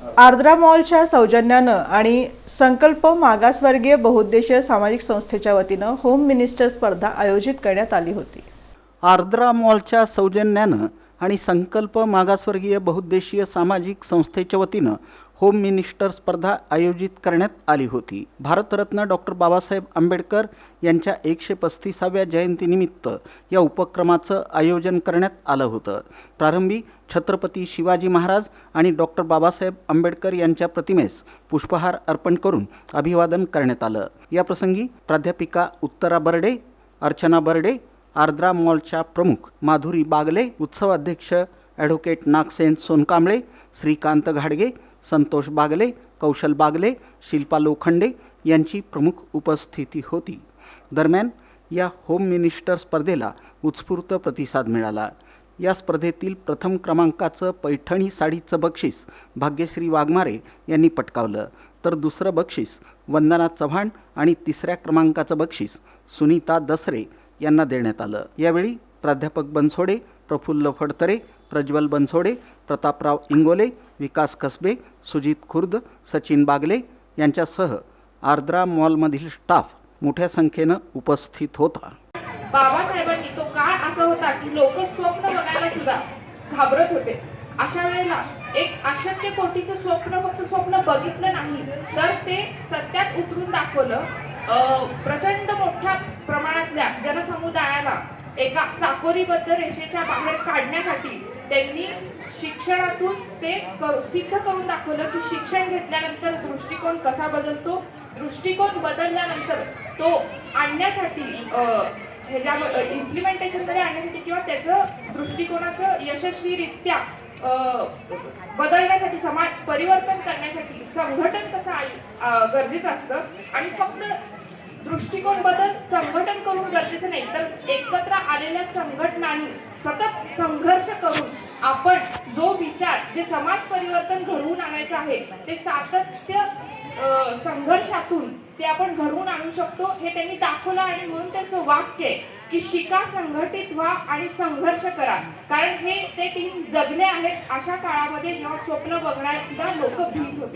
आर्द्रा मॉलच्या सौजन्यानं आणि संकल्प मागासवर्गीय बहुउद्देशीय सामाजिक संस्थेच्या वतीनं होम मिनिस्टर स्पर्धा आयोजित करण्यात आली होती। आर्द्रा मॉलच्या सौजन्यानं आणि संकल्प मागासवर्गीय बहुउद्देशीय सामाजिक संस्थेच्या वतीनं होम मिनिस्टर स्पर्धा आयोजित करण्यात आली होती। भारतरत्न डॉक्टर बाबासाहेब आंबेडकर यांच्या 135व्या जयंतीनिमित्त या उपक्रमाचं आयोजन करण्यात आलं होतं। प्रारंभी छत्रपती शिवाजी महाराज आणि डॉक्टर बाबासाहेब आंबेडकर यांच्या प्रतिमेस पुष्पहार अर्पण करून अभिवादन करण्यात आलं। या प्रसंगी प्राध्यापिका उत्तरा बर्डे, अर्चना बर्डे, आर्द्रा मॉलच्या प्रमुख माधुरी बागले, उत्सव अध्यक्ष ॲडव्होकेट नागसेन सोनकांबळे, श्रीकांत घाडगे, संतोष बागले, कौशल बागले, शिल्पा लोखंडे यांची प्रमुख उपस्थिती होती। दरम्यान या होम मिनिस्टर स्पर्धेला उत्स्फूर्त प्रतिसाद मिळाला। या स्पर्धेतील प्रथम क्रमांकाचं पैठणी साडीचं बक्षीस भाग्यश्री वाघमारे यांनी पटकावलं, तर दुसरं बक्षीस वंदना चव्हाण आणि तिसऱ्या क्रमांकाचं बक्षीस सुनीता दसरे यांना देण्यात आलं। यावेळी प्राध्यापक बनसोडे, प्रफुल्ल फडतरे, प्रज्वल बनसोडे, प्रतापराव इंगोले, विकास कसबे, सुजित खुर्द, सचिन बागले यांच्यासह आर्द्रा मॉलमधील स्टाफ मोठ्या संख्येनं उपस्थित होता। बाबासाहेबांनी तो काळ असा होता की लोक स्वप्न बघायला सुद्धा घाबरत होते। अशा वेळेला एक अशक्य कोटीचं स्वप्न फक्त स्वप्न बघितलं नाही तर ते सत्यात उतरून दाखवलं। प्रचंड मोठ्या प्रमाणातल्या जनसमुदायाला एका चाकोरीबद्ध रेषेच्या बाहेर काढण्यासाठी त्यांनी शिक्षणातून ते सिद्ध करून दाखवलं की शिक्षण घेतल्यानंतर दृष्टिकोन कसा बदलतो, दृष्टिकोन बदलल्यानंतर तो आणण्यासाठी ह्याच्या इम्प्लिमेंटेशनकडे आणण्यासाठी किंवा त्याचं दृष्टिकोनाचं यशस्वीरित्या बदलण्यासाठी, समाज परिवर्तन करण्यासाठी संघटन कसं गरजेचं असतं आणि फक्त दृष्टिकोन बदल संघटन करून गरजेचं नाही तर एकत्र आलेल्या संघटनांनी सतत संघर्ष करून आपण जो विचार जे समाज परिवर्तन घडवून आणायचं आहे ते सातत्य संघर्षातून ते आपण घडवून आणू शकतो हे त्यांनी दाखवलं। आणि म्हणून त्यांचं वाक्य आहे की शिका, संघटित व्हा आणि संघर्ष करा। कारण हे ते तीन जगले आहेत अशा काळामध्ये जेव्हा स्वप्न बघण्यात सुद्धा लोक भीत होते।